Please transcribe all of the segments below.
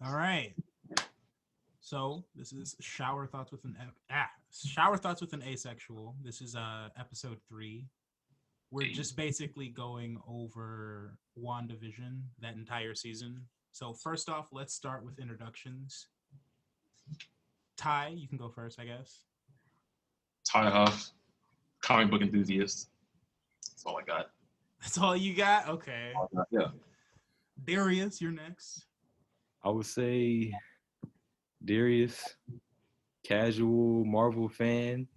All right. So this is shower thoughts with an asexual. This is episode 3. We're just basically going over WandaVision, that entire season. So first off, let's start with introductions. Ty, you can go first, I guess. Ty Huff, comic book enthusiast. That's all I got. That's all you got? Okay. Yeah. Darius, you're next. I would say Darius, casual Marvel fan.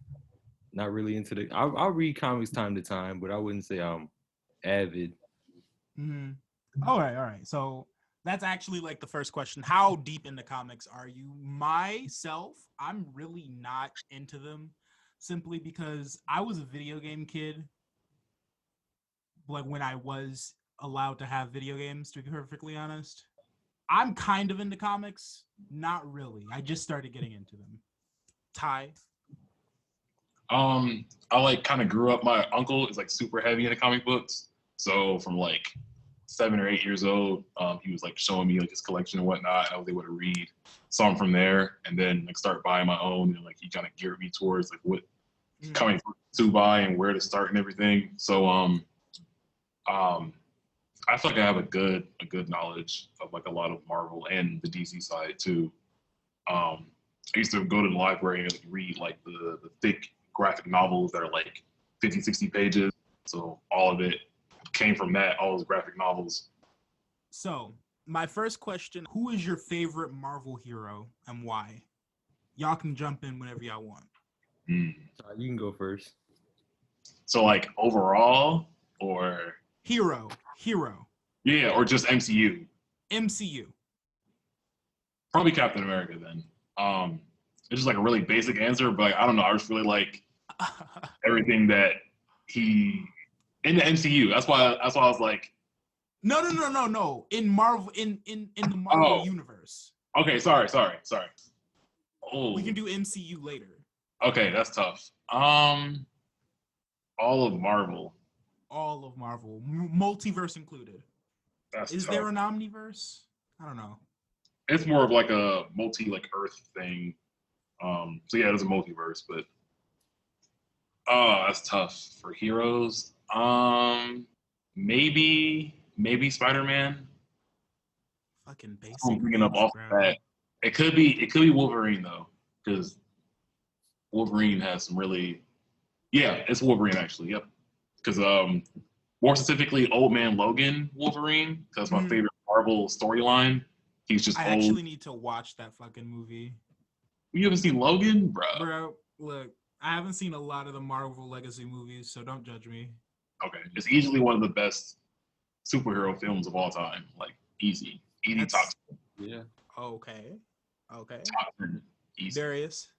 Not really into the. I'll read comics time to time, but I wouldn't say I'm avid. Mm-hmm. All right. So that's actually like the first question. How deep into comics are you? Myself, I'm really not into them simply because I was a video game kid. Like when I was allowed to have video games, to be perfectly honest. I'm kind of into comics. Not really. I just started getting into them. Ty? I like kind of grew up. My uncle is like super heavy into comic books. So from like 7 or 8 years old, he was like showing me like his collection and whatnot. And I was able to read some from there, and then like start buying my own. And like he kind of geared me towards like what comic books to buy and where to start and everything. So I feel like I have a good knowledge of like a lot of Marvel and the DC side too. I used to go to the library and like, read like the thick graphic novels that are like 50, 60 pages. So all of it came from that, all those graphic novels. So, my first question, who is your favorite Marvel hero and why? Y'all can jump in whenever y'all want. You can go first. So like overall or Hero. Yeah, or just MCU. MCU. Probably Captain America then. It's just like a really basic answer, but like, I don't know. I just really like everything that he in the MCU. That's why I was like, No. In Marvel, in the Marvel universe. Okay, sorry. Oh, we can do MCU later. Okay, that's tough. All of Marvel. Multiverse included. Is tough. there an omniverse? I don't know. It's more of like a Earth thing. So yeah, there's a multiverse, but that's tough for heroes. Maybe Spider-Man. Fucking basic. I'm thinking up off that. It could be Wolverine though, because Wolverine has some really. Yeah, it's Wolverine actually. Yep, because more specifically, Old Man Logan Wolverine. That's my favorite Marvel storyline. He's just. I actually need to watch that fucking movie. You haven't seen Logan, bro? Bro, look, I haven't seen a lot of the Marvel Legacy movies, so don't judge me. Okay, it's easily one of the best superhero films of all time. Like easy top. Yeah. Okay. Top 10. Easy. Darius.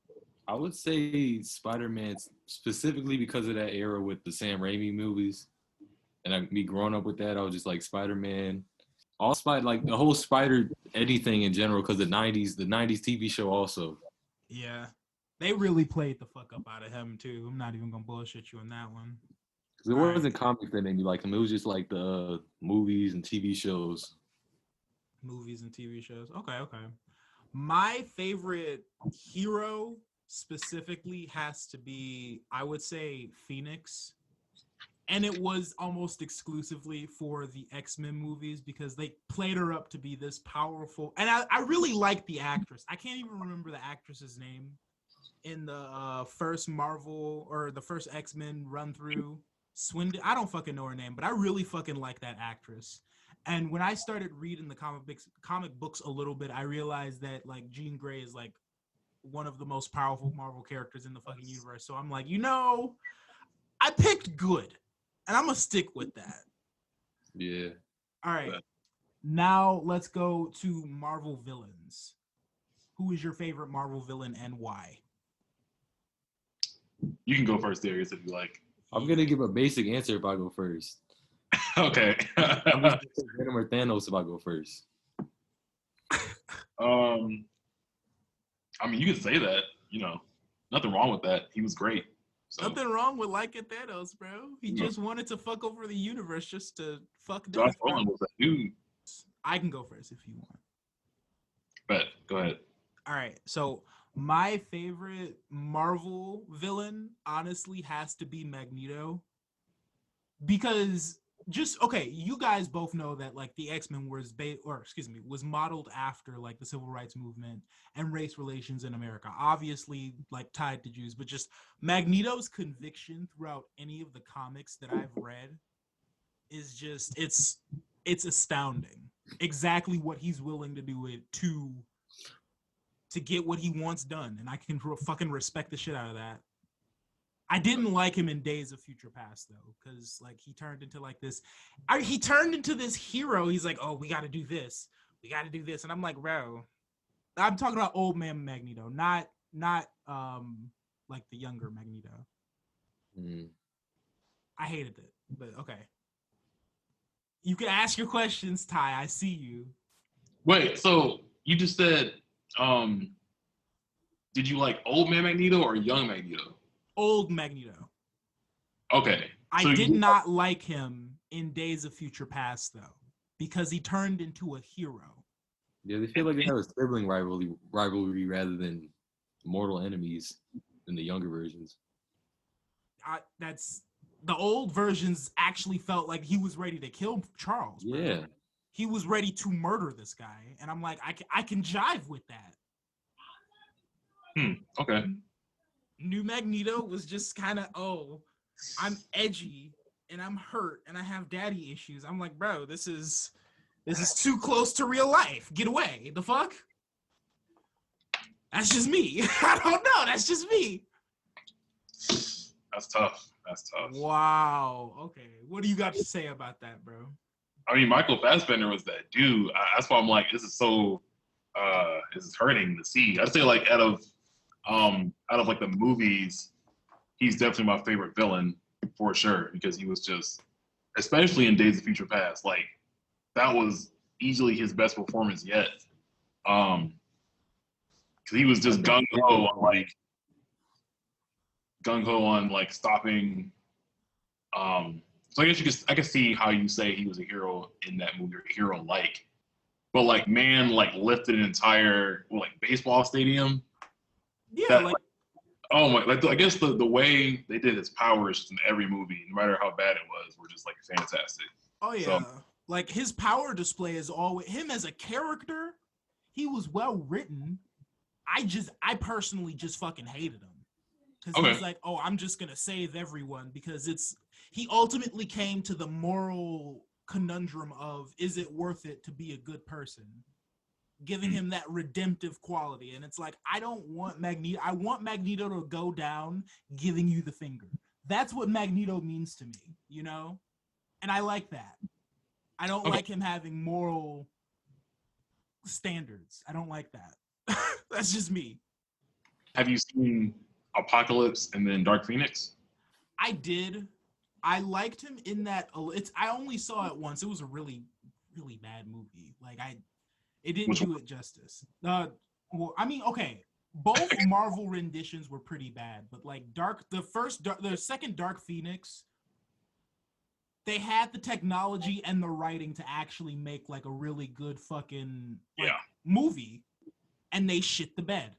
I would say Spider-Man specifically because of that era with the Sam Raimi movies, and me growing up with that, I was just like Spider-Man. All like the whole Spider anything in general, because the '90s TV show also. Yeah, they really played the fuck up out of him too. I'm not even gonna bullshit you on that one. Because it wasn't comics that made me like him. It was just like the movies and TV shows. Okay. My favorite hero specifically has to be, I would say, Phoenix. And it was almost exclusively for the X-Men movies because they played her up to be this powerful. And I really like the actress. I can't even remember the actress's name in the first Marvel or the first X-Men run through. Swindon. I don't fucking know her name, but I really fucking like that actress. And when I started reading the comic books a little bit, I realized that like Jean Grey is like one of the most powerful Marvel characters in the fucking universe. So I'm like, I picked good. And I'm going to stick with that. Yeah. All right. Now let's go to Marvel villains. Who is your favorite Marvel villain and why? You can go first, Darius, if you like. I'm going to give a basic answer if I go first. Okay. I'm just going to say Venom or Thanos if I go first. I mean, you could say that. Nothing wrong with that. He was great. So. Nothing wrong with liking Thanos, bro. He just wanted to fuck over the universe just to fuck Josh Brolin was that dude. I can go first if you want. Go ahead. All right. So my favorite Marvel villain honestly has to be Magneto. Because just okay, you guys both know that like the X-Men was modeled after like the civil rights movement and race relations in America. Obviously like tied to Jews, but just Magneto's conviction throughout any of the comics that I've read is just it's astounding. Exactly what he's willing to do it to get what he wants done, and I can fucking respect the shit out of that. I didn't like him in Days of Future Past though, because like he turned into like this. He turned into this hero. He's like, oh, we got to do this, and I'm like, bro, I'm talking about old man Magneto, not like the younger Magneto. I hated it, but okay. You can ask your questions, Ty. I see you. Wait, so you just said, did you like old man Magneto or young Magneto? Old Magneto. Okay. I did not like him in Days of Future Past though, because he turned into a hero. Yeah, they feel like they have a sibling rivalry rather than mortal enemies in the younger versions. That's the old versions actually felt like he was ready to kill Charles. Bro. Yeah. He was ready to murder this guy. And I'm like, I can jive with that. Okay. New Magneto was just kind of, oh, I'm edgy and I'm hurt and I have daddy issues. I'm like, bro, this is too close to real life. Get away. The fuck? That's just me. I don't know. That's just me. That's tough. Wow. Okay. What do you got to say about that, bro? I mean, Michael Fassbender was that dude. That's why I'm like, this is hurting to see. I'd say like out of like the movies, he's definitely my favorite villain for sure, because he was just, especially in Days of Future Past, like that was easily his best performance yet. Because he was just gung ho on like stopping. So I guess I can see how you say he was a hero in that movie, or hero like, but like man, like lifted an entire baseball stadium. Yeah, oh my! Like I guess the way they did his powers in every movie, no matter how bad it was, were just like fantastic. Oh yeah, so, like his power display is always him as a character. He was well written. I personally just fucking hated him because he's like, oh, I'm just gonna save everyone because he ultimately came to the moral conundrum of, is it worth it to be a good person? Giving him that redemptive quality. And it's like, I don't want Magneto. I want Magneto to go down giving you the finger. That's what Magneto means to me, you know? And I like that. I don't like him having moral standards. I don't like that. That's just me. Have you seen Apocalypse and then Dark Phoenix? I did. I liked him in that. I only saw it once. It was a really, really bad movie. It didn't do it justice. Well, I mean, okay, both Marvel renditions were pretty bad, but like the second Dark Phoenix, they had the technology and the writing to actually make like a really good fucking movie, and they shit the bed.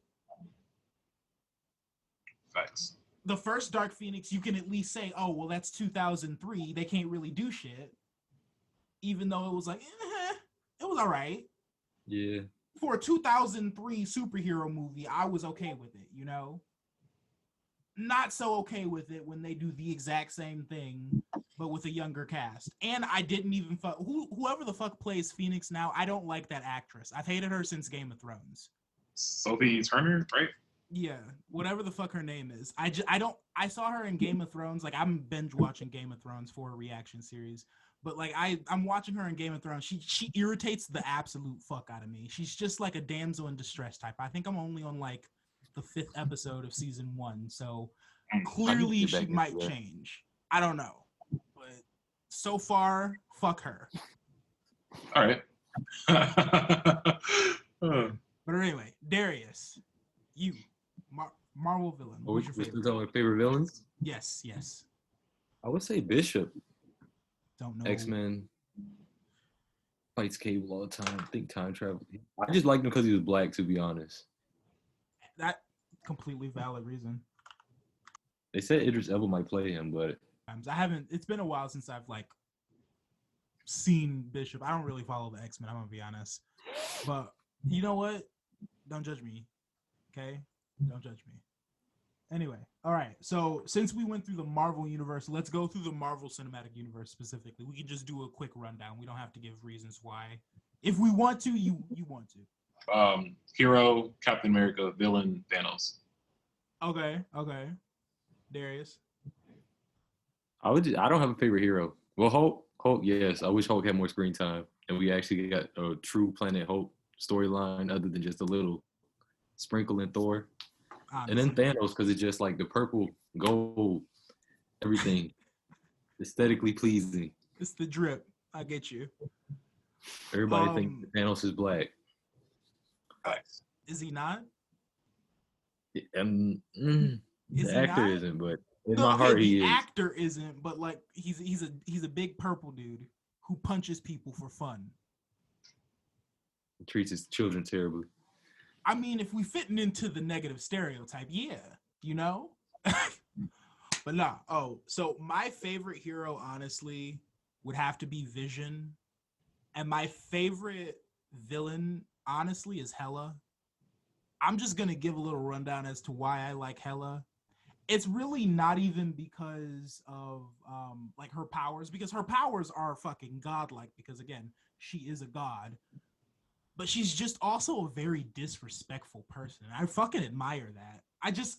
Facts. The first Dark Phoenix, you can at least say, oh, well, that's 2003. They can't really do shit. Even though it was like, it was all right. Yeah. For a 2003 superhero movie, I was okay with it, you know? Not so okay with it when they do the exact same thing, but with a younger cast. And I didn't even whoever the fuck plays Phoenix now, I don't like that actress. I've hated her since Game of Thrones. Sophie Turner, right? Yeah, whatever the fuck her name is. I saw her in Game of Thrones. Like, I'm binge watching Game of Thrones for a reaction series. But like I'm watching her in Game of Thrones. She irritates the absolute fuck out of me. She's just like a damsel in distress type. I think I'm only on like the 5th episode of season 1. So clearly she might change. I don't know. But so far, fuck her. All right. But anyway, Darius, you. Marvel villain. Who's your favorite? Talking about favorite villains? Yes. I would say Bishop. Don't know. X-Men. Fights Cable all the time. I think time travel. I just liked him because he was black, to be honest. That completely valid reason. They said Idris Elba might play him, but I haven't. It's been a while since I've like seen Bishop. I don't really follow the X-Men. I'm gonna be honest, but you know what? Don't judge me, okay? Don't judge me. Anyway, all right. So since we went through the Marvel universe, let's go through the Marvel Cinematic Universe specifically. We can just do a quick rundown. We don't have to give reasons why. If we want to, you want to. Hero, Captain America, villain, Thanos. Okay. Darius. I don't have a favorite hero. Well, Hulk, yes. I wish Hulk had more screen time, and we actually got a true Planet Hulk storyline other than just a little sprinkle in Thor. And then Thanos, because it's just like the purple, gold, everything, aesthetically pleasing. It's the drip. I get you. Everybody thinks Thanos is black. Is he not? The actor not? isn't, but in my heart he is. The actor isn't, but like he's a big purple dude who punches people for fun. He treats his children terribly. I mean, if we fitting into the negative stereotype, yeah, you know? But nah. Oh, so my favorite hero, honestly, would have to be Vision. And my favorite villain, honestly, is Hela. I'm just going to give a little rundown as to why I like Hela. It's really not even because of like her powers, because her powers are fucking godlike, because again, she is a god. But she's just also a very disrespectful person. I fucking admire that.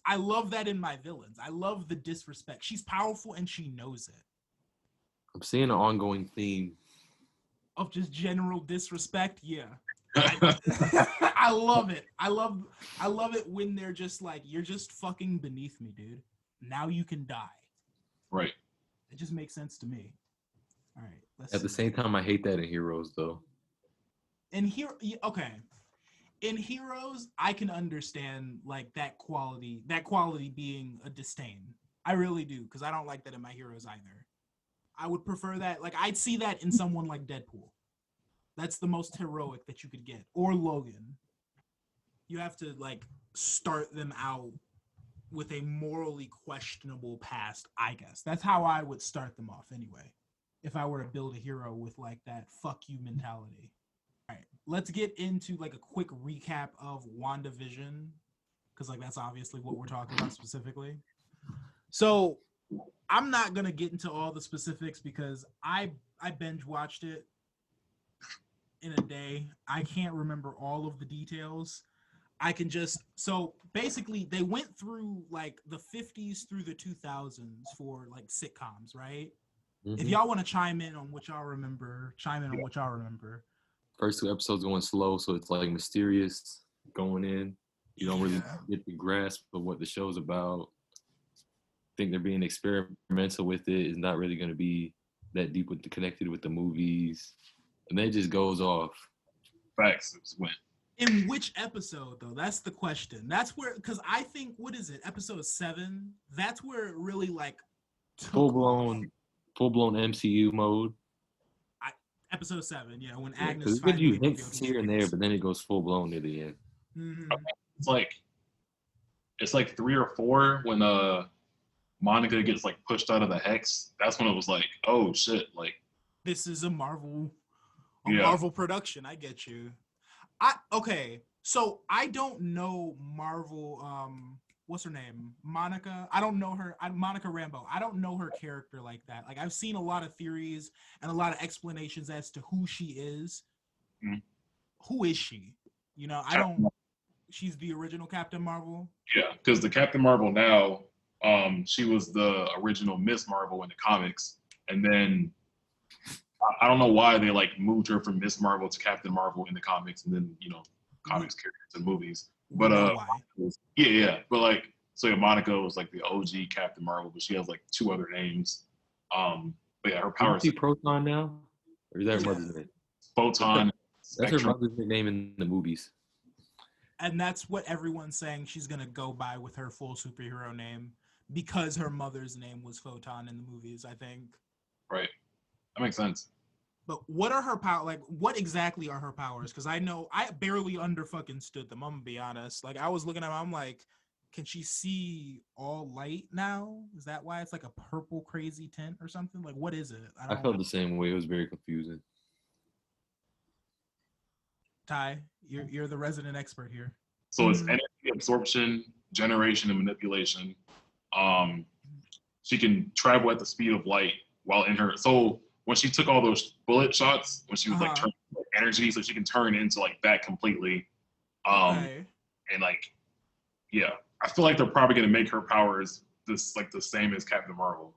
I love that in my villains. I love the disrespect. She's powerful and she knows it. I'm seeing an ongoing theme of just general disrespect. Yeah. I love it. I love it when they're just like, you're just fucking beneath me, dude. Now you can die. Right. It just makes sense to me. All right. At the same time, I hate that in Heroes, though. In Heroes, I can understand like that quality being a disdain. I really do, because I don't like that in my heroes either. I would prefer that, like I'd see that in someone like Deadpool. That's the most heroic that you could get. Or Logan. You have to like start them out with a morally questionable past, I guess. That's how I would start them off anyway. If I were to build a hero with like that fuck you mentality. All right, let's get into like a quick recap of WandaVision, because like that's obviously what we're talking about specifically. So I'm not gonna get into all the specifics because I binge watched it in a day. I can't remember all of the details. I can just, so basically they went through like the 50s through the 2000s for like sitcoms, right? Mm-hmm. If y'all want to chime in on what y'all remember, First 2 episodes going slow, so it's like mysterious going in. You don't really get the grasp of what the show's about. I think they're being experimental with it. It's not really going to be that deep connected with the movies. And then it just goes off. Facts. It just went. In which episode, though? That's the question. That's where, because I think, what is it? Episode 7? That's where it really like full-blown MCU mode. Episode 7, yeah, when Agnes it gives you hints here and there, but then it goes full-blown at the end. Mm-hmm. It's like 3 or 4 when Monica gets like pushed out of the hex. That's when it was like, oh shit, like this is a Marvel production. I get you. Okay, so I don't know Marvel. What's her name? Monica. I don't know her. Monica Rambeau. I don't know her character like that. Like I've seen a lot of theories and a lot of explanations as to who she is. Mm-hmm. Who is she? You know, I don't. She's the original Captain Marvel. Yeah, because the Captain Marvel now, she was the original Miss Marvel in the comics, and then I don't know why they like moved her from Miss Marvel to Captain Marvel in the comics, and then comics characters and movies. But but like so yeah, Monica was like the OG Captain Marvel, but she has like 2 other names. But yeah, her powers. Is she Proton now, or is that her mother's name? Photon. That's her mother's name in the movies. And that's what everyone's saying she's gonna go by with her full superhero name because her mother's name was Photon in the movies. I think. Right. That makes sense. But what are her power? Like, what exactly are her powers? Because I know I barely under fucking stood them. I'm gonna be honest. Like, I was looking at them, I'm like, can she see all light now? Is that why it's like a purple crazy tint or something? Like, what is it? I I don't. felt the same way. It was very confusing. Ty, you're the resident expert here. So it's energy absorption, generation, and manipulation. Um, she can travel at the speed of light while in her. So when she took all those bullet shots, when she was like turning like, energy, so she can turn into like that completely. Okay. And like, yeah, I feel like they're probably gonna make her powers this like the same as Captain Marvel.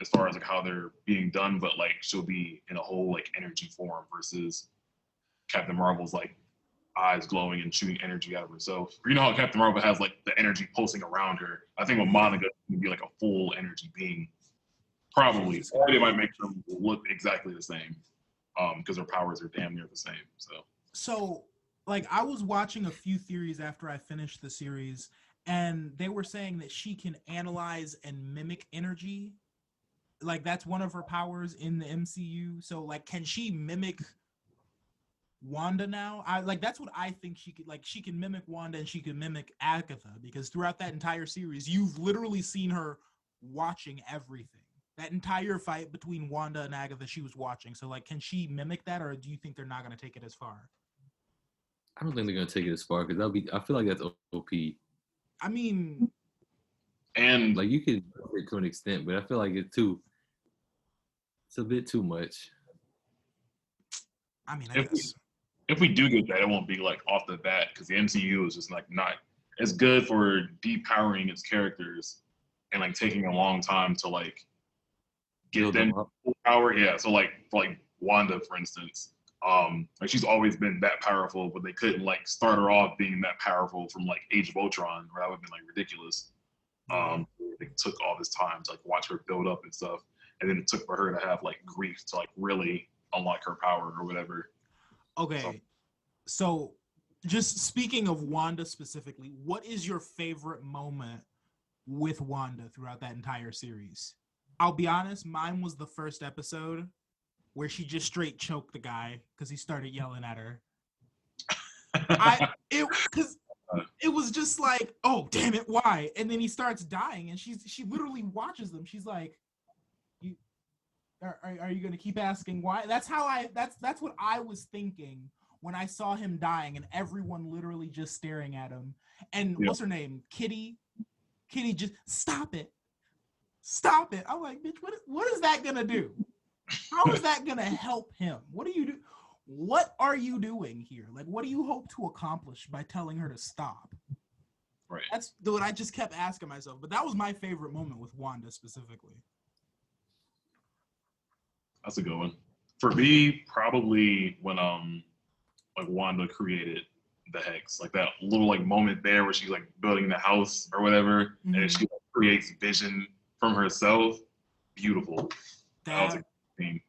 As far as like how they're being done, but like she'll be in a whole like energy form versus Captain Marvel's like eyes glowing and shooting energy out of herself. Or you know how Captain Marvel has like the energy pulsing around her. I think with Monica would be like a full energy being, probably. Or they might make them look exactly the same, because their powers are damn near the same. So like I was watching a few theories after I finished the series, and they were saying that she can analyze and mimic energy. Like that's one of her powers in the MCU. So like, can she mimic Wanda now? I like that's what I think she could. Like she can mimic Wanda and she can mimic Agatha, because throughout that entire series, you've literally seen her watching everything. That entire fight between Wanda and Agatha, she was watching. So like, can she mimic that, or do you think they're not going to take it as far? I don't think they're gonna take it as far because that'll be. I feel like that's OP. I mean, and like you could do it to an extent, but I feel like it's a bit too much. I mean, I guess. If we do get that, it won't be like off the bat because the MCU is just like not as good for depowering its characters and like taking a long time to like get them full power. Yeah, so like for like Wanda, for instance, like she's always been that powerful, but they couldn't like start her off being that powerful from like Age of Ultron, or that would have been like ridiculous. It took all this time to like watch her build up and stuff, and then it took for her to have like grief to like really unlock her power or whatever. Okay, so just speaking of Wanda specifically, what is your favorite moment with Wanda throughout that entire series? I'll be honest, mine was the first episode where she just straight choked the guy because he started yelling at her. Because it was just like, oh damn it, why? And then he starts dying, and she literally watches them. She's like, "You are you gonna keep asking why?" That's what I was thinking when I saw him dying, and everyone literally just staring at him. And what's her name? Kitty just stop it. I'm like, bitch, what is that gonna do? How is that gonna help him? What are you doing here? Like, what do you hope to accomplish by telling her to stop? Right. That's what I just kept asking myself. But that was my favorite moment with Wanda specifically. That's a good one. For me, probably when like Wanda created the Hex, like that little like moment there where she's like building the house or whatever, and she like, creates vision from herself. Beautiful. That was a good thing.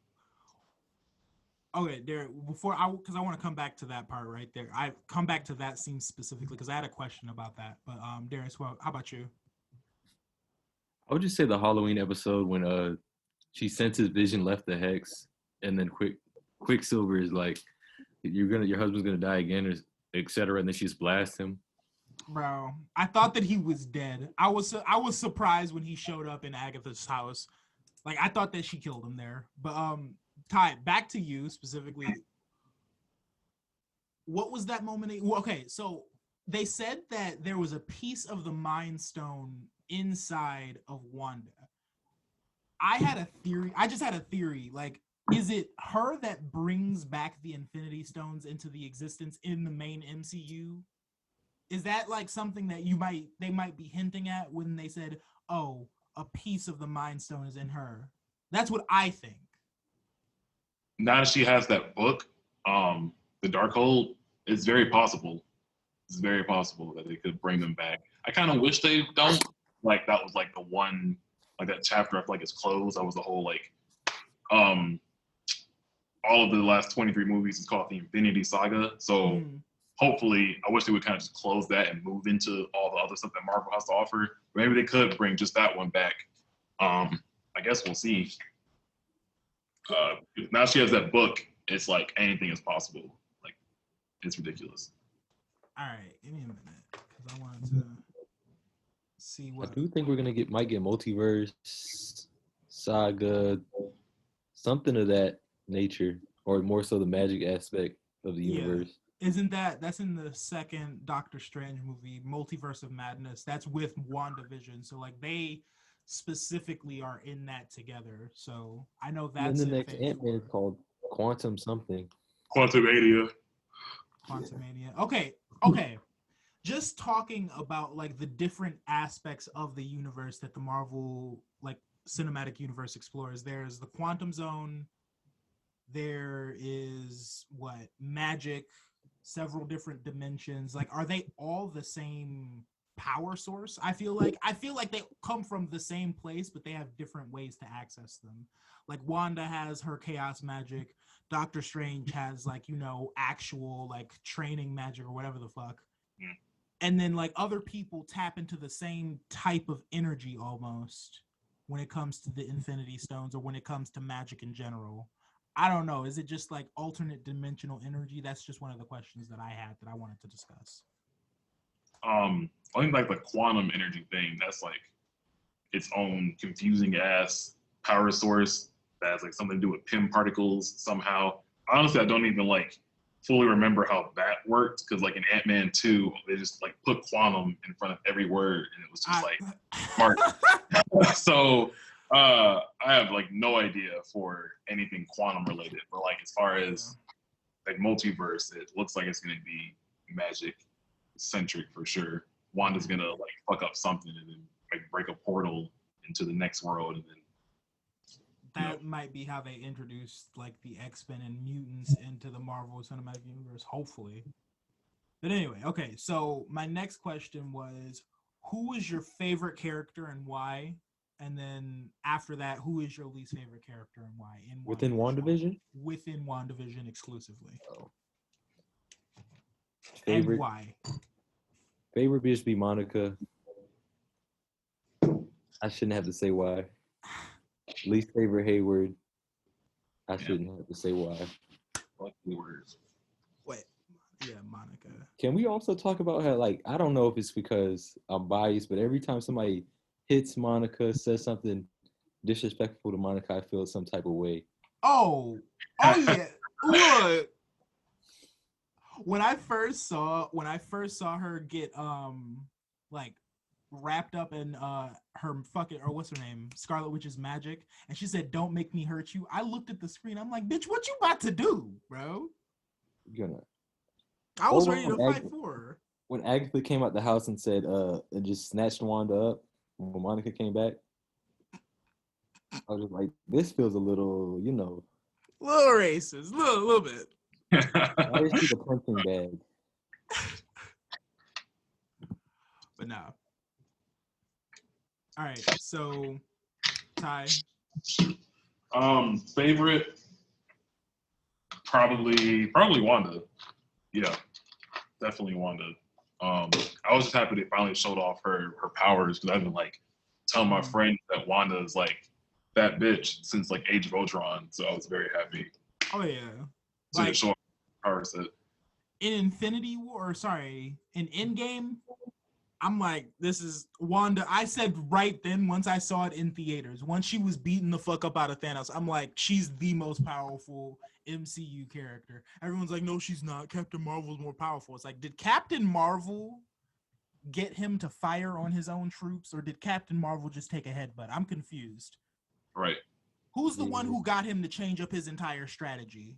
Okay, there. Because I want to come back to that part right there. I come back to that scene specifically because I had a question about that. But Darius, well, how about you? I would just say the Halloween episode when she senses Vision left the Hex, and then Quicksilver is like, your husband's gonna die again, or etc. And then she just blasts him. Bro, I thought that he was dead. I was surprised when he showed up in Agatha's house. Like I thought that she killed him there. But Ty, back to you specifically. What was that moment? Well, okay, so they said that there was a piece of the Mind Stone inside of Wanda. I just had a theory. Like, is it her that brings back the Infinity Stones into the existence in the main MCU? Is that like something that they might be hinting at when they said, "Oh, a piece of the Mind Stone is in her"? That's what I think. Now that she has that book, the Darkhold, it's very possible. It's very possible that they could bring them back. I kind of wish they don't. Like that was like the one, like that chapter I feel like it's closed. That was the whole like, all of the last 23 movies is called the Infinity Saga. So hopefully, I wish they would kind of just close that and move into all the other stuff that Marvel has to offer. Maybe they could bring just that one back. I guess we'll see. Now she has that book. It's like anything is possible. Like it's ridiculous. All right, give me a minute because I wanted to see I what. do think we're gonna might get multiverse, saga, something of that nature, or more so the magic aspect of the universe. Isn't that's in the second Doctor Strange movie, Multiverse of Madness? That's with WandaVision. So like they specifically are in that together. So I know that's And the in next phase Ant-Man is 4. called Quantum something. Quantumania. Quantumania. Okay. Just talking about like the different aspects of the universe that the Marvel like cinematic universe explores. There's the quantum zone. There is magic, several different dimensions. Like, are they all the same power source? I feel like they come from the same place, but they have different ways to access them. Like Wanda has her chaos magic. Doctor Strange has like, actual like training magic or whatever the fuck. And then like other people tap into the same type of energy almost when it comes to the Infinity Stones or when it comes to magic in general. I don't know. Is it just like alternate dimensional energy? That's just one of the questions that I had that I wanted to discuss. I think like the quantum energy thing, that's like its own confusing ass power source that has like something to do with Pym particles somehow. Honestly, I don't even like fully remember how that worked because like in Ant-Man 2, they just like put quantum in front of every word and it was just like smart. So I have like no idea for anything quantum related, but like as far as like multiverse, it looks like it's gonna be magic centric for sure. Wanda's gonna like fuck up something and then like break a portal into the next world, and then that might be how they introduced like the X-Men and mutants into the Marvel Cinematic Universe, hopefully. But anyway, okay. So my next question was, who is your favorite character and why? And then after that, who is your least favorite character and why? Within WandaVision? Within WandaVision exclusively. Oh. Favorite. And why? Favorite would just be Monica. I shouldn't have to say why. Least favorite Hayward. I shouldn't have to say why. What words? Wait. Yeah, Monica. Can we also talk about how, like, I don't know if it's because I'm biased, but every time somebody hits Monica, says something disrespectful to Monica, I feel some type of way. Oh yeah. Look. When I first saw her get like wrapped up in her fucking, or what's her name, Scarlet Witch's magic, and she said, "Don't make me hurt you." I looked at the screen. I'm like, "Bitch, what you about to do, bro?" I was ready to fight for her. When Agatha came out the house and said, and just snatched Wanda up when Monica came back, I was just like, this feels a little, little racist, little bit. Why is she the punching bag? But no. All right, so Ty. Favorite, probably Wanda. Yeah, definitely Wanda. I was just happy they finally showed off her powers because I've been like telling my friends that Wanda is like that bitch since like Age of Ultron, so I was very happy. Oh yeah. So like, show off power set. In Endgame, I'm like, this is Wanda. I said right then, once I saw it in theaters, once she was beating the fuck up out of Thanos, I'm like, she's the most powerful MCU character. Everyone's like, no, she's not. Captain Marvel's more powerful. It's like, did Captain Marvel get him to fire on his own troops, or did Captain Marvel just take a headbutt? I'm confused. Right. Who's the one who got him to change up his entire strategy?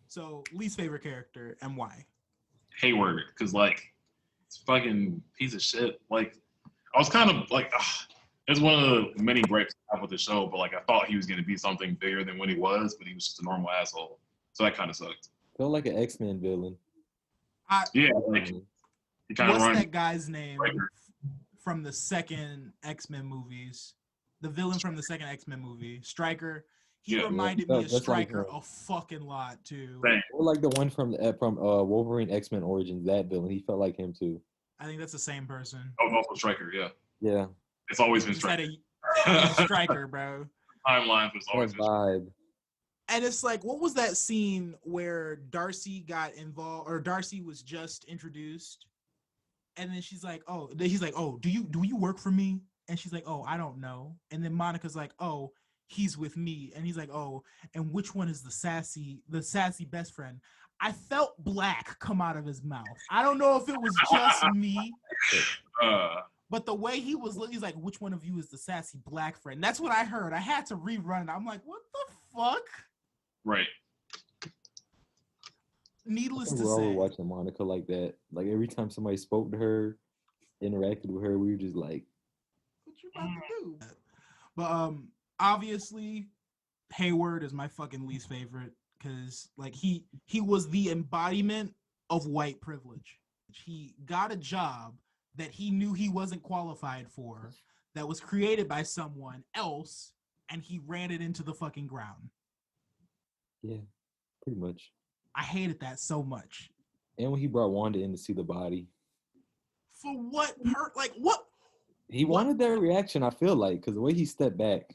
So, least favorite character and why? Hayward, because like, it's fucking piece of shit. Like, I was kind of like, it's one of the many gripes I have with the show, but like, I thought he was going to be something bigger than what he was, but he was just a normal asshole. So that kind of sucked. Felt like an X-Men villain. Yeah, like, he kind of what's that guy's name from the second X-Men movies? The villain from the second X-Men movie, Stryker. He reminded me of Stryker a fucking lot too. Or like the one from Wolverine X-Men Origins, that villain. He felt like him too. I think that's the same person. Oh, also Stryker, yeah. Yeah. It's always been Stryker. Stryker, bro. timelines was always That vibe. And it's like, what was that scene where Darcy got involved, or Darcy was just introduced, and then she's like, "Oh," then he's like, "Oh, do you work for me?" And she's like, "Oh, I don't know." And then Monica's like, "Oh, he's with me," and he's like, "Oh, and which one is the sassy best friend?" I felt black come out of his mouth. I don't know if it was just me, but the way he was looking, he's like, "Which one of you is the sassy black friend?" That's what I heard. I had to rerun it. I'm like, "What the fuck?" Right. Needless to We're all say, watching Monica like that. Like every time somebody spoke to her, interacted with her, we were just like, what you about to do? But obviously, Hayward is my fucking least favorite because like he was the embodiment of white privilege. He got a job that he knew he wasn't qualified for, that was created by someone else, and he ran it into the fucking ground. yeah, pretty much. I hated that so much. And when he brought Wanda in to see the body, For what like what? he wanted that reaction. I feel like because the way he stepped back,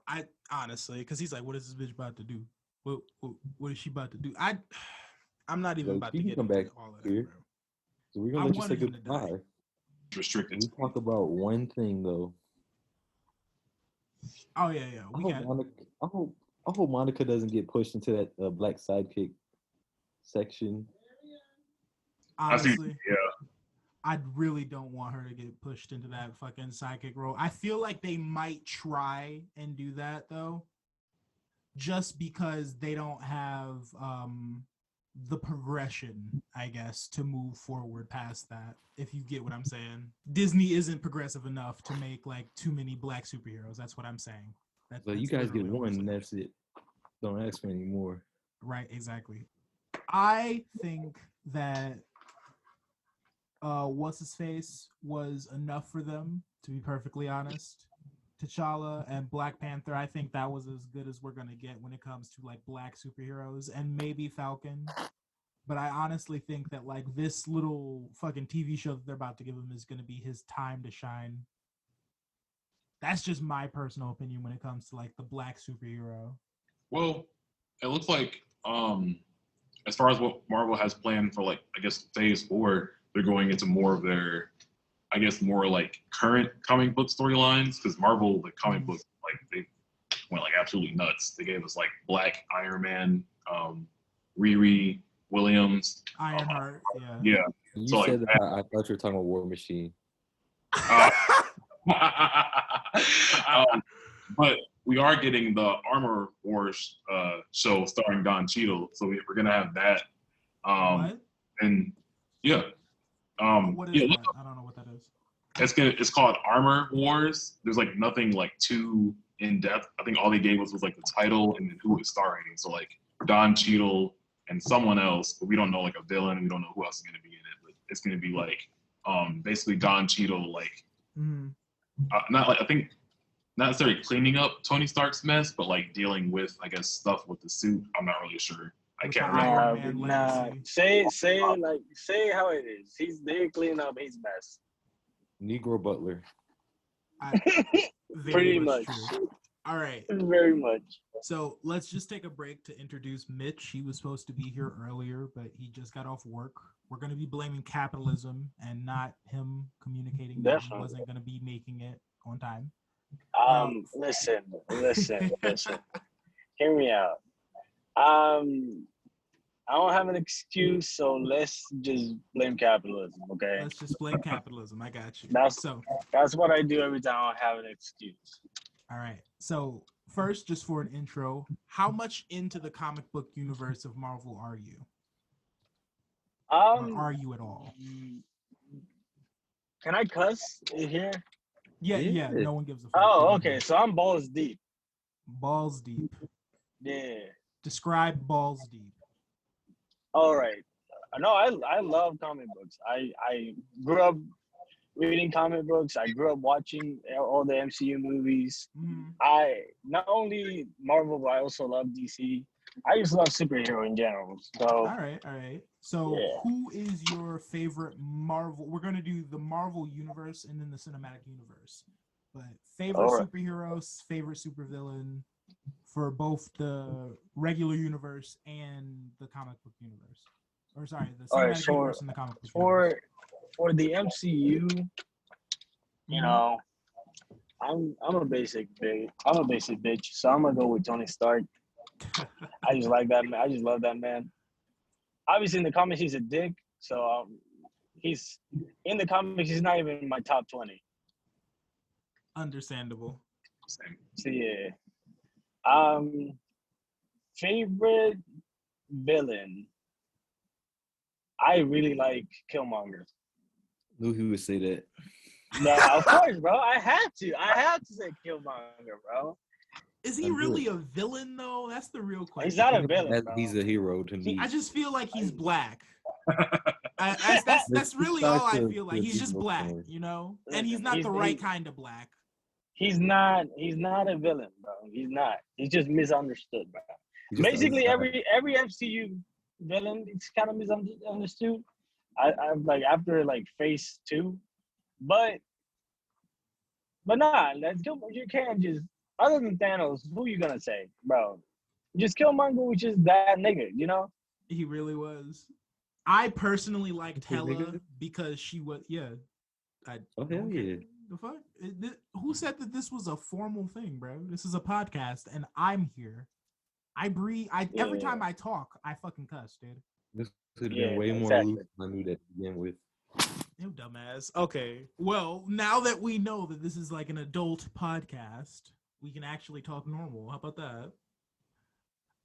I honestly, because he's like, "What is this bitch about to do? What is she about to do?" I'm not even like, about she to can get come into back all of here. that, bro. So we're gonna I let you say wanted him to die. goodbye. Restricted. We talk about one thing though. Oh yeah, we can. I hope Monica doesn't get pushed into that black sidekick section. Honestly, Yeah. I really don't want her to get pushed into that fucking sidekick role. I feel like they might try and do that though, just because they don't have the progression, I guess, to move forward past that. If you get what I'm saying, Disney isn't progressive enough to make like too many black superheroes. That's what I'm saying. So you guys get one, and that's it. Don't ask for any more. Right, exactly. I think that what's his face was enough for them, to be perfectly honest. T'Challa and Black Panther, I think that was as good as we're gonna get when it comes to like black superheroes, and maybe Falcon. But I honestly think that like this little fucking TV show that they're about to give him is gonna be his time to shine. That's just my personal opinion when it comes to like the black superhero. Well, it looks like as far as what Marvel has planned for like I guess phase 4, they're going into more of their I guess more like current comic book storylines because Marvel the comic book like they went like absolutely nuts. They gave us like Black Iron Man, Riri Williams, Ironheart, yeah. You So said like that, I thought you were talking about War Machine. But we are getting the Armor Wars show starring Don Cheadle, so we're gonna have that. What? And yeah, What is yeah, that? I don't know what that is. it's called Armor Wars. There's like nothing like too in depth. I think all they gave us was like the title and then who it's starring. So like Don Cheadle and someone else, but we don't know like a villain. We don't know who else is gonna be in it. But it's gonna be like basically Don Cheadle like not like I think not necessarily cleaning up Tony Stark's mess, but like dealing with I guess stuff with the suit. I'm not really sure. I With can't the remember. Iron Man legacy. Say how it is. They clean up his mess. Negro Butler. Pretty much. True. All right. Very much. So let's just take a break to introduce Mitch. He was supposed to be here earlier, but he just got off work. We're going to be blaming capitalism and not him communicating that he wasn't going to be making it on time. Listen. Hear me out. I don't have an excuse, so let's just blame capitalism, okay? Let's just blame capitalism. I got you. That's what I do every time I don't have an excuse. All right. So first, just for an intro, how much into the comic book universe of Marvel are you? Or are you at all? Can I cuss here? Yeah. No one gives a fuck. Oh, okay. So I'm balls deep. Balls deep. Yeah. Describe balls deep. All right. No, I love comic books. I grew up reading comic books. I grew up watching all the MCU movies. Mm-hmm. I not only Marvel, but I also love DC. I just love superhero in general. So all right. So Who is your favorite Marvel? We're gonna do the Marvel universe and then the cinematic universe. But favorite All right. superheroes, favorite supervillain for both the regular universe and the comic book universe. Or sorry, the All right. cinematic universe and the comic book For universe. for the MCU, you Mhm. know, I'm a basic bitch. So I'm gonna go with Tony Stark. I just like that man. I just love that man. Obviously, in the comics, he's a dick. So he's in the comics. He's not even in my top 20. Understandable. Same. So yeah. Um, favorite villain. I really like Killmonger. Knew he would say that. Yeah, of course, bro. I had to. I had to say Killmonger, bro. Is he I'm good. really a villain though? That's the real question. He's not a villain, bro. He's a hero to me. I just feel like he's black. There's That's really two all sides I to- feel to like. He's just people black, story. you know, and he's Listen, not the right kind of black. He's not a villain, bro. He's not. He's just misunderstood, bro. He's just Basically, outside. every MCU villain is kind of misunderstood. I'm like after like phase 2, but nah, let's kill. You can't just other than Thanos. Who you gonna say, bro? Just Killmonger, which is that nigga, you know? He really was. I personally liked His Hela nigga? because she was I Oh, hell don't yeah. care. The fuck? Who said that this was a formal thing, bro? This is a podcast, and I'm here. I breathe. Every Yeah, time I talk, I fucking cuss, dude. This could have yeah, been way more exactly. loose than I knew that to begin with. You dumbass. Okay. Well, now that we know that this is like an adult podcast, we can actually talk normal. How about that?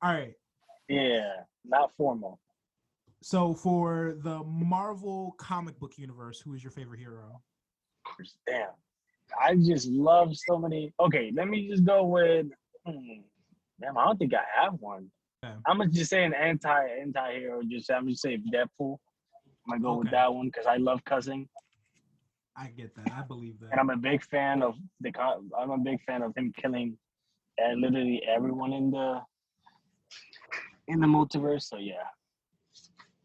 All right. Yeah, not formal. So for the Marvel comic book universe, who is your favorite hero? Damn, I just love so many. Okay, let me just go with. Damn, I don't think I have one. Okay. I'm gonna just say an anti-hero. I'm just say Deadpool. I'm gonna go with Okay. that one because I love cussing, I get that. I believe that. and I'm a big fan of him killing literally everyone in the multiverse. So yeah.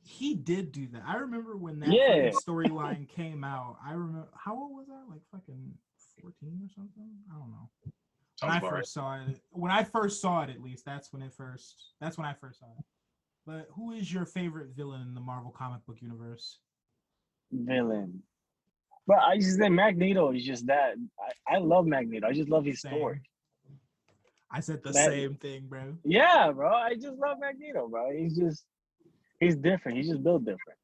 He did do that. I remember when that Yeah. fucking storyline came out. I remember how old was I? Like fucking 14 or something? I don't know. When Sounds I about right. first saw it. When I first saw it, at least that's when I first saw it. But who is your favorite villain in the Marvel comic book universe? Villain. But I just say Magneto is just that. I love Magneto. I just love his Same. story. I said the That- same thing, bro. Yeah, bro. I just love Magneto, bro. He's different. He's just built different.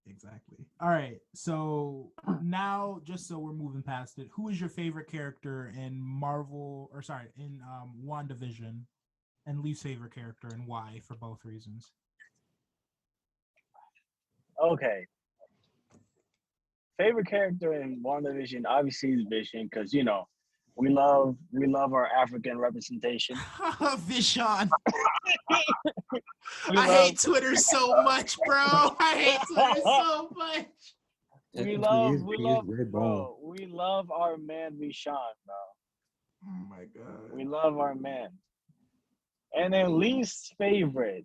Exactly. All right. So now, just so we're moving past it, who is your favorite character in WandaVision, and least favorite character and why for both reasons? Okay. Favorite character in WandaVision obviously is Vision because you know we love our African representation. Vision. We I love hate Twitter so much, bro. I hate Twitter so much. we Technically, love Red Bone. bro. We love our man Vision, bro. Oh my god. We love our man. And then least favorite.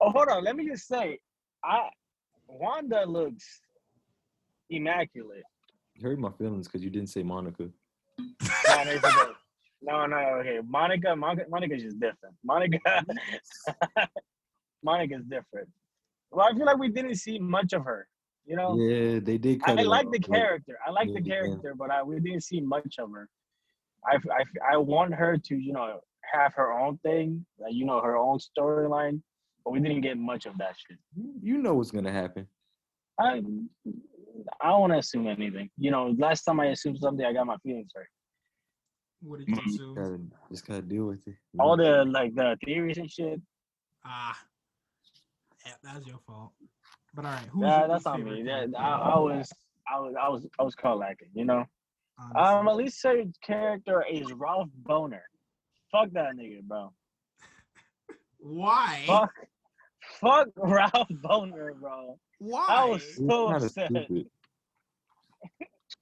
Oh, hold on. Let me just say, Wanda looks immaculate. Hurt my feelings because you didn't say Monica. No, it's okay. No, okay. Monica's just different. Monica's different. Well, I feel like we didn't see much of her. You know, Yeah, they did cut I it like off, the character. I like the yeah. character, but we didn't see much of her. I want her to, you know, have her own thing, like, you know, her own storyline, but we didn't get much of that shit. You know what's gonna happen. I don't want to assume anything. You know, last time I assumed something, I got my feelings hurt. What did you assume? Just gotta deal with it. All the theories and shit. Yeah, that's your fault. But all right, who's Yeah, your that's least on favorite me. character? I was caught lacking. You know. Honestly. My least favorite character is Ralph Boner. Fuck that nigga, bro. Why? Fuck Ralph Boner, bro. Why? I was It's so kinda upset. stupid.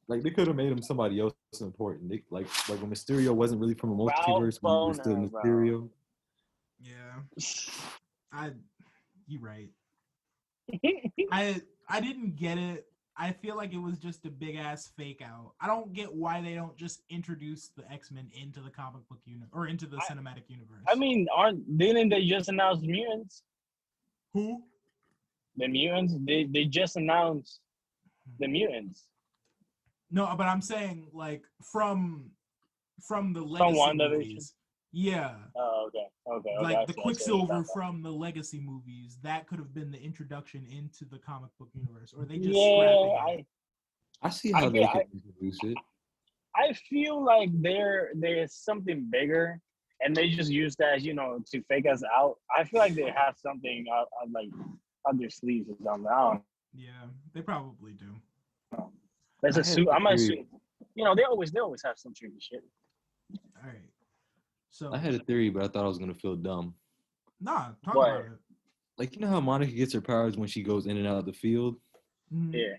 Like they could have made him somebody else important. Like when Mysterio wasn't really from a multiverse, but he was still Boner, bro. Mysterio. Yeah. You right. I didn't get it. I feel like it was just a big ass fake out. I don't get why they don't just introduce the X-Men into the comic book universe or into the cinematic universe. I mean, didn't they just announce mutants? Who? The mutants. They just announced the mutants No, but I'm saying like from the from legacy WandaVision. movies. Yeah. Oh, okay. Like the Quicksilver from the legacy movies, that could have been the introduction into the comic book universe, or they just scrapping it. I see how they can introduce it. I feel like there's something bigger, and they just use that, to fake us out. I feel like they have something like up their sleeves or something. I don't Yeah, they probably do. know. There's a suit. I'm assuming. They always have some tricky shit. All right. So I had a theory, but I thought I was gonna feel dumb. Nah, talk What? about it. Like, you know how Monica gets her powers when she goes in and out of the field? Mhm. Yeah.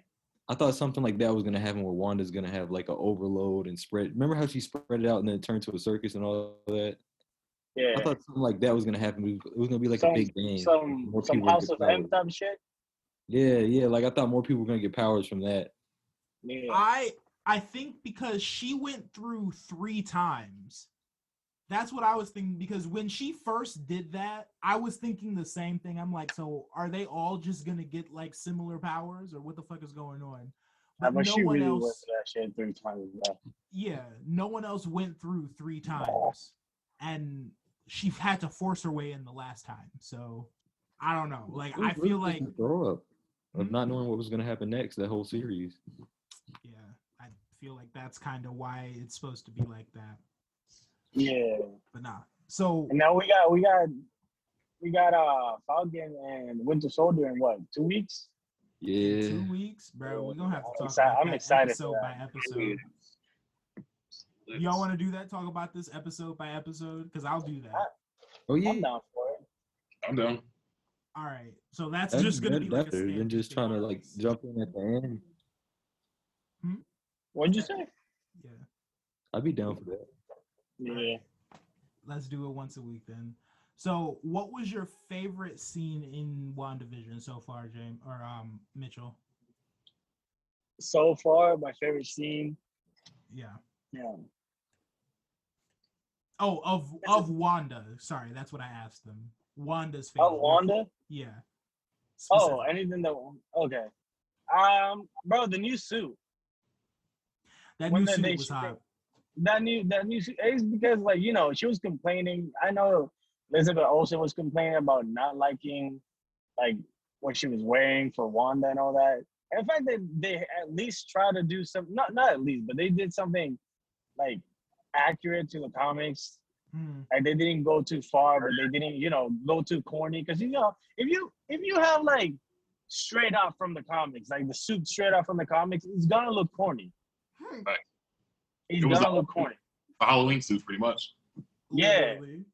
I thought something like that was gonna happen where Wanda's gonna have like an overload and spread. Remember how she spread it out and then it turned to a circus and all that? Yeah. I thought something like that was gonna happen. It was gonna be like a big bang. Some House of M type shit. Yeah. Like I thought more people were gonna get powers from that. Yeah. I think because she went through 3 times. That's what I was thinking, because when she first did that, I was thinking the same thing. I'm like, so are they all just gonna get like similar powers, or what the fuck is going on? But no she one really else. went through that shit 3 times. Yeah, no one else went through 3 times, and she had to force her way in the last time. So I don't know. Like I feel like throw up of not knowing what was gonna happen next. That whole series. Yeah, I feel like that's kind of why it's supposed to be like that. Yeah. But nah. So And now we got Falcon and Winter Soldier in what, 2 weeks? in Yeah. 2 weeks, bro, we're gonna have to talk I'm about that excited episode for by that. episode. Y'all want to do that? Talk about this episode by episode? Because I'll do that. Oh yeah. I'm down for it. I'm down. All right. So that's That'd just be gonna be like a better than standard just thing trying to for like us. jump in at the end. What'd you say? Yeah. I'd be down for that. Yeah. Let's do it once a week then. So, what was your favorite scene in WandaVision so far, James or Mitchell? So far, my favorite scene. Yeah. Yeah. Oh, of Wanda. Sorry, that's what I asked them. Wanda's favorite. Oh, Wanda? Yeah. Oh, Specific. anything that. Okay. Bro, the new suit. That when new they suit was shoot hot. That new suit. It's because, like, she was complaining. I know Elizabeth Olsen was complaining about not liking, like, what she was wearing for Wanda and all that. And the fact that they at least try to do some, not at least, but they did something, like, accurate to the comics. Like, they didn't go too far, but they didn't, go too corny. Because, if you have, like, straight out from the comics, like the suit straight out from the comics, it's gonna look corny. Right. It's It was gonna look corny. a Halloween suit, pretty much. Yeah. Literally.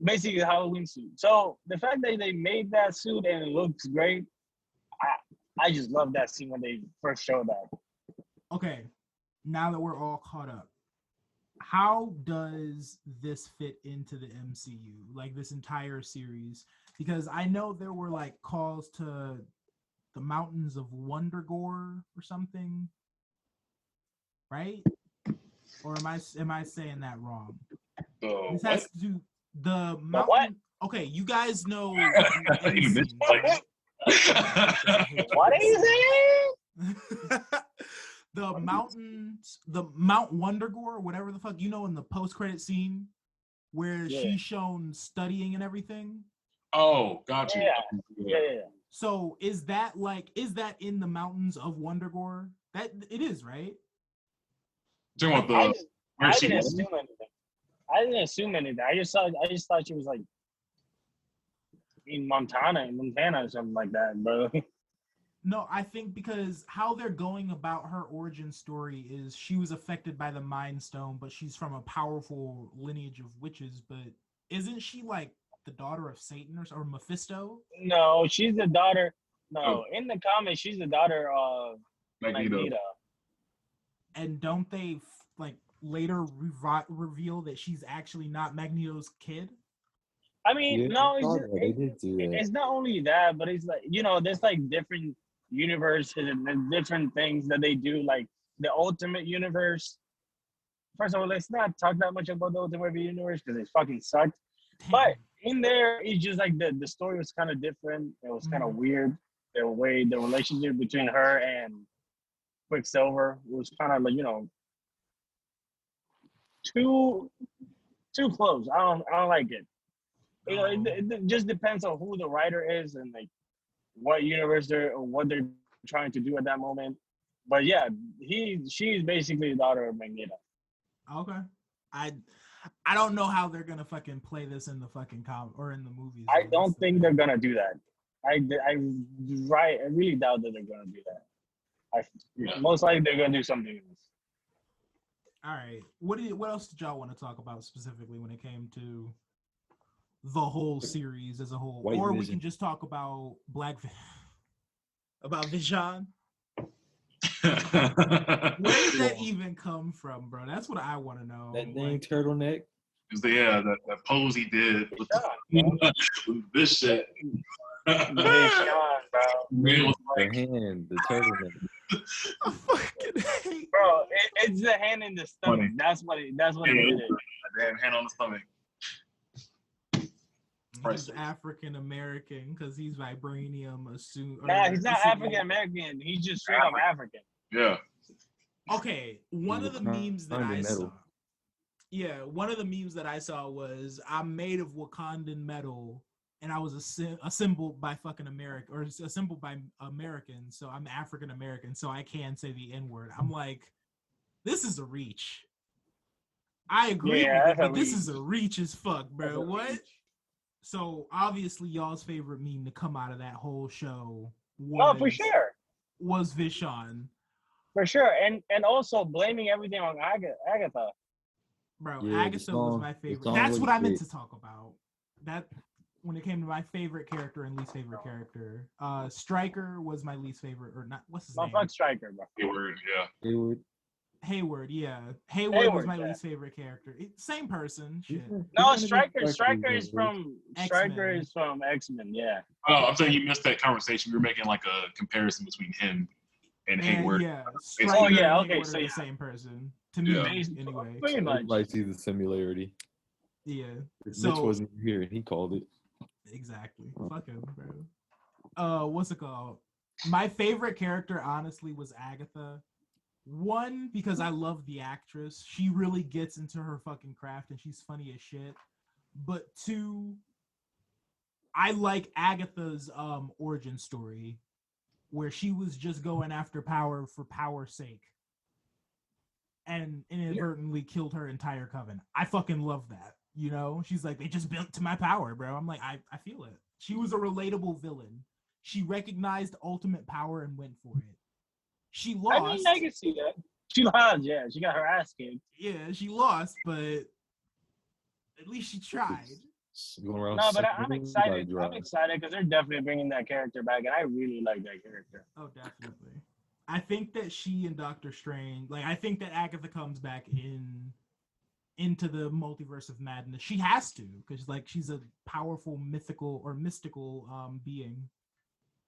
Basically a Halloween suit. So the fact that they made that suit and it looks great, I just love that scene when they first showed that. Okay, now that we're all caught up, how does this fit into the MCU? Like this entire series? Because I know there were like calls to the mountains of Wondergore or something, right? Or am I saying that wrong? This has to do the mountain. what? Okay, you guys know. You missed right? What are you saying? The mountains, the Mount Wondergore, whatever the fuck, in the post-credit scene where she's shown studying and everything. Oh, got you. Yeah. So is that in the mountains of Wondergore? That it is, right? Talking about I didn't assume anything. I just thought she was like in Montana or something like that, bro. No, I think because how they're going about her origin story is she was affected by the Mind Stone, but she's from a powerful lineage of witches. But isn't she like the daughter of Satan or Mephisto? No, she's the daughter. No, in the comics, she's the daughter of Magneto. And don't they like later reveal that she's actually not Magneto's kid? I mean, Yeah, no, they did do that. it's not only that, but it's like, there's like different universe and the different things that they do, like the Ultimate Universe. First of all, let's not talk that much about the Ultimate Universe because it fucking sucked. But in there, it's just like the story was kind of different. It was kind of weird. The way the relationship between her and Quicksilver was kind of like, too close. I don't like it. It just depends on who the writer is and like what universe what they're trying to do at that moment. But yeah, she's basically the daughter of Magneto. Okay. I don't know how they're gonna fucking play this in the fucking or in the movies. I don't think they're gonna do that. I really doubt that they're gonna do that. Most likely they're gonna do something else. All right. What else did y'all want to talk about specifically when it came to the whole series as a whole, we can just talk about about Vision? Where did that even come from, bro? That's what I want to know. That dang turtleneck. That pose he did with this shit. Vision, bro. The turtleneck. I fucking hate, bro. It's the hand in the stomach. Funny. That's what it did. Damn hand on the stomach. He's African American because he's vibranium. Nah, he's not African American. He's just straight up African. Yeah. Okay, one of the memes that I saw. Yeah, one of the memes that I saw was I'm made of Wakandan metal, and I was assembled by fucking America, or assembled by Americans. So I'm African American, so I can say the N-word. I'm like, this is a reach. I agree with it, but this is a reach as fuck, bro. What? So obviously, y'all's favorite meme to come out of that whole show for sure was Vision. For sure, and also blaming everything on Agatha. Bro, yeah, Agatha was my favorite. That's what I meant to talk about. That when it came to my favorite character and least favorite character, Stryker was my least favorite, or not? What's his name? Fuck Stryker, bro. Hayward, yeah. Hayward was my least favorite character. Same person. Shit. No, Stryker is from X-Men, yeah. Oh, I'm saying you missed that conversation. We were making like a comparison between him and Hayward. Yeah. Okay. So the same person. To me, anyway. Pretty much. I see the similarity. Yeah. So, Mitch wasn't here and he called it. Exactly. Fuck him, bro. What's it called? My favorite character, honestly, was Agatha. One, because I love the actress. She really gets into her fucking craft and she's funny as shit. But two, I like Agatha's origin story where she was just going after power for power's sake and inadvertently killed her entire coven. I fucking love that. You know, she's like, they just built to my power, bro. I'm like, I feel it. She was a relatable villain. She recognized ultimate power and went for it. She lost. I mean, I can see that. She lost, yeah. She got her ass kicked. Yeah, she lost, but at least she tried. No, but I'm excited. I'm excited because they're definitely bringing that character back, and I really like that character. Oh, definitely. I think that she and Doctor Strange, I think that Agatha comes back into the multiverse of madness. She has to, because she's a powerful mystical being.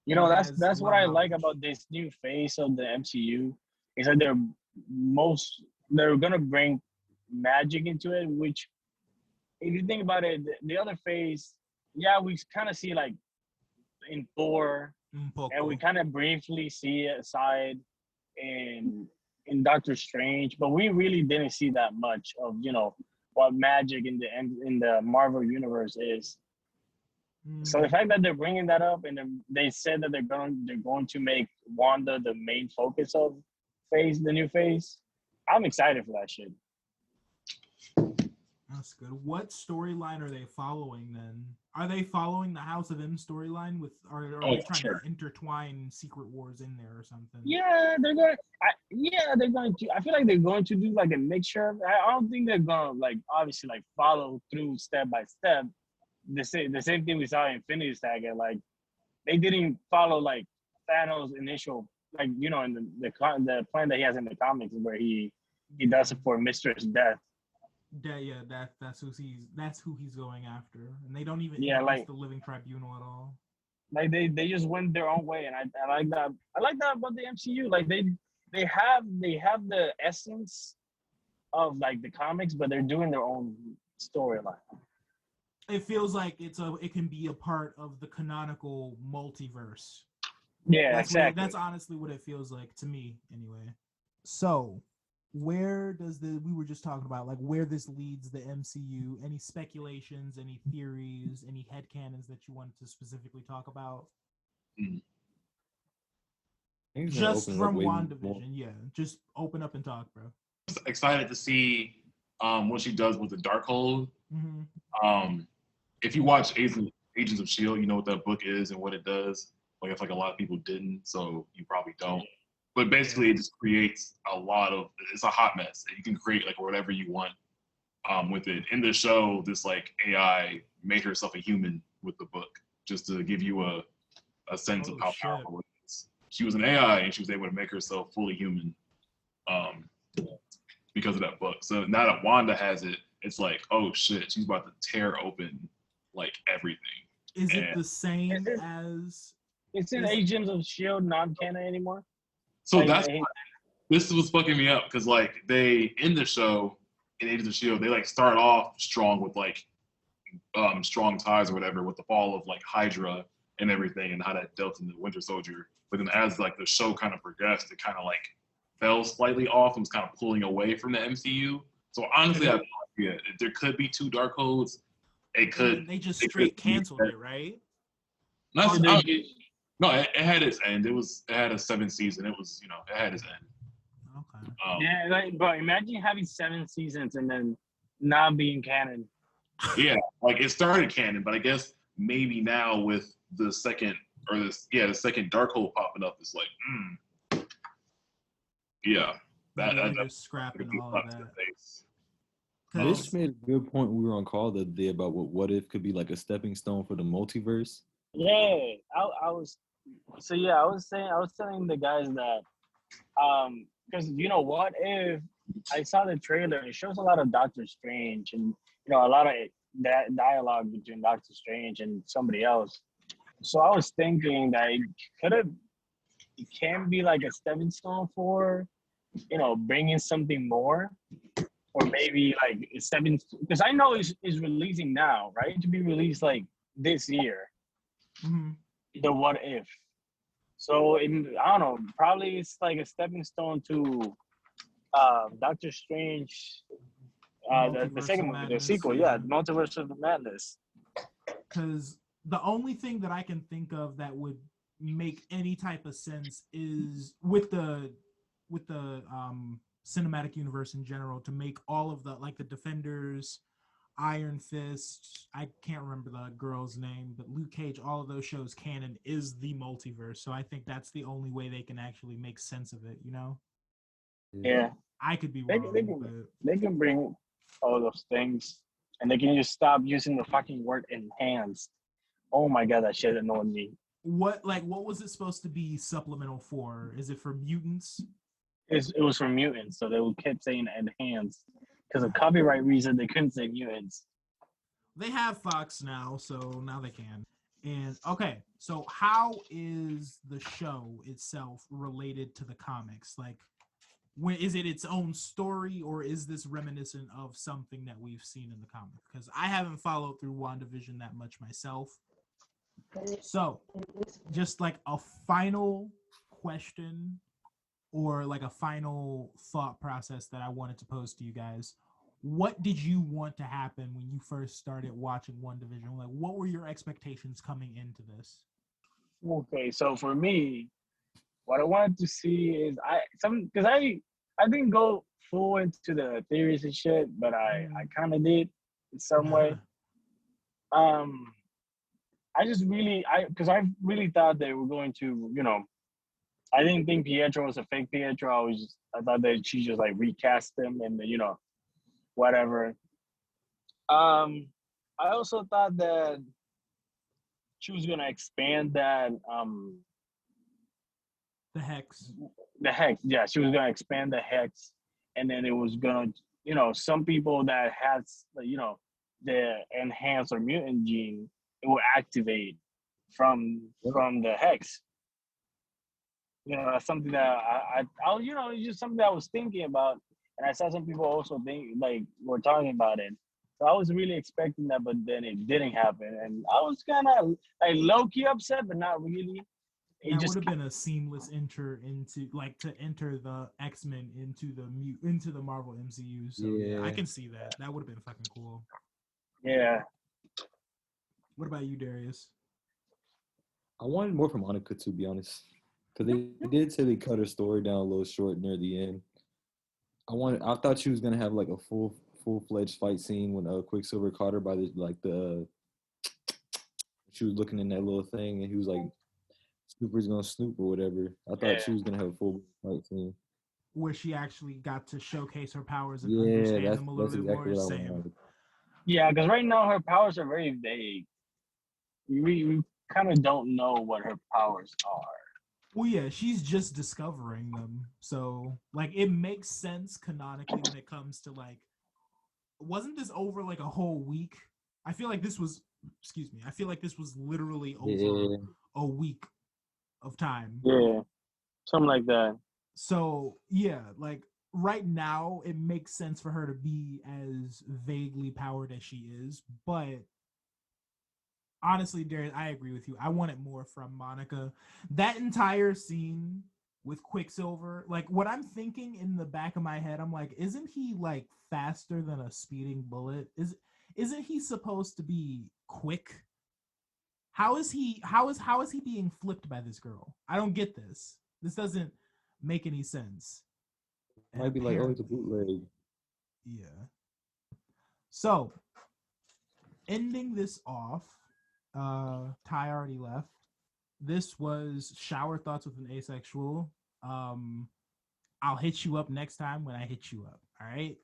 You know, that's what I like about this new phase of the MCU is that they're gonna bring magic into it. Which, if you think about it, the other phase, we kind of see in Thor, and we kind of briefly see it aside in Doctor Strange, but we really didn't see that much of what magic in the Marvel universe is. So the fact that they're bringing that up and they said that they're going to make Wanda the main focus of the new phase, I'm excited for that shit. That's good. What storyline are they following then? Are they following the House of M storyline are they trying to intertwine Secret Wars in there or something? Yeah, they're going. They're going to. I feel like they're going to do a mixture. I don't think they're going to obviously follow through step by step. The same thing we saw in Infinity Saga. They didn't follow Thanos' initial in the plan that he has in the comics where he does it for Mistress Death. That's who he's going after, and they don't even use the Living Tribunal at all. Like they just went their own way, and I like that. I like that about the MCU. Like they have the essence of like the comics, but they're doing their own storyline. It feels like it can be a part of the canonical multiverse. Yeah, exactly. That's honestly what it feels like to me, anyway. So, where does we were just talking about like where this leads the MCU? Any speculations, any theories, any headcanons that you wanted to specifically talk about? Just from WandaVision, yeah. Just open up and talk, bro. Excited to see what she does with the Darkhold. Mm-hmm. If you watch Agents of S.H.I.E.L.D., you know what that book is and what it does. Like, I feel like a lot of people didn't, so you probably don't. But basically, it just creates it's a hot mess. You can create like whatever you want with it. In the show, this like AI made herself a human with the book, just to give you a sense of how powerful it is. She was an AI, and she was able to make herself fully human because of that book. So now that Wanda has it, it's like, oh shit, she's about to tear open like everything. Is it the same as? It's in Agents of S.H.I.E.L.D. non-canon anymore. So this was fucking me up because like they in the show in Agents of S.H.I.E.L.D. they like start off strong with like strong ties or whatever with the fall of like Hydra and everything and how that dealt in the Winter Soldier. But then as like the show kind of progressed, it kind of like fell slightly off and was kind of pulling away from the MCU. So honestly, I have no idea. There could be two Darkholds. It could. They just straight canceled it, right? No, it had its end. It had a 7th season. It was, it had its end. Okay. Yeah, but imagine having 7 seasons and then not being canon. Yeah, like it started canon, but I guess maybe now with the second the second Darkhold popping up, it's like, yeah, that just scrapping all of that. Mitch made a good point. We were on call the other day about what if could be like a stepping stone for the multiverse. Yeah, I was telling the guys that because what if I saw the trailer, it shows a lot of Doctor Strange and a lot of that dialogue between Doctor Strange and somebody else. So I was thinking that it can be like a stepping stone for bringing something more, or maybe like because I know it's releasing now, right? To be released like this year. Mm-hmm. The what if. So I don't know. Probably it's like a stepping stone to Doctor Strange, the second movie, the sequel. Yeah, the Multiverse of the Madness. Because the only thing that I can think of that would make any type of sense is with the cinematic universe in general, to make all of the like the Defenders, Iron Fist, I can't remember the girl's name, but Luke Cage, all of those shows canon is the multiverse. So I think that's the only way they can actually make sense of it, Yeah. I could be wrong. They can bring all those things, and they can just stop using the fucking word enhanced. Oh my god, that shit annoyed me. What was it supposed to be supplemental for? Is it for mutants? It was for mutants, so they kept saying enhanced. Because of copyright reason, they couldn't say mutants. They have Fox now, so now they can. And okay, so how is the show itself related to the comics? Like, is it its own story, or is this reminiscent of something that we've seen in the comics? Because I haven't followed through WandaVision that much myself. So, just like a final question, or like a final thought process that I wanted to pose to you guys. What did you want to happen when you first started watching WandaVision? Like, what were your expectations coming into this? Okay, so for me, what I wanted to see is because I didn't go full into the theories and shit, but I kind of did in some way. I really thought they were going to, I didn't think Pietro was a fake Pietro. I thought that she just like recast him and whatever. I also thought that she was gonna expand that the hex. The hex, yeah, she was gonna expand the hex, and then it was gonna, some people that has, the enhanced or mutant gene, it will activate from the hex. That's something that it's just something that I was thinking about, and I saw some people also were talking about it. So I was really expecting that, but then it didn't happen, and I was kind of like low key upset, but not really. That would have been a seamless enter to enter the X-Men into the Marvel MCU. So yeah, I can see that. That would have been fucking cool. Yeah. What about you, Darius? I wanted more from Monica, to be honest, because they did say they cut her story down a little short near the end. I thought she was gonna have like a full-fledged fight scene when Quicksilver caught her by she was looking in that little thing and he was like, Snooper's gonna snoop or whatever. I thought she was gonna have a full fight scene where she actually got to showcase her powers and Yeah, understand them a little bit exactly more. what I Same. wanted. Yeah, because right now her powers are very vague. We kind of don't know what her powers are. Well, yeah, she's just discovering them. So, like, it makes sense canonically when it comes to, like, wasn't this over, like, a whole week? I feel like this was, I feel like this was literally over a week of time. Yeah, something like that. So, yeah, like, right now, it makes sense for her to be as vaguely powered as she is, but honestly, Darius, I agree with you. I wanted more from Monica. That entire scene with Quicksilver, like what I'm thinking in the back of my head, I'm like, isn't he like faster than a speeding bullet? Isn't he supposed to be quick? How is he being flipped by this girl? I don't get this. This doesn't make any sense. It might be like, oh, it's a bootleg. Yeah. So, ending this off, Ty already left. This was Shower Thoughts with an Asexual. I'll hit you up next time when I hit you up. All right.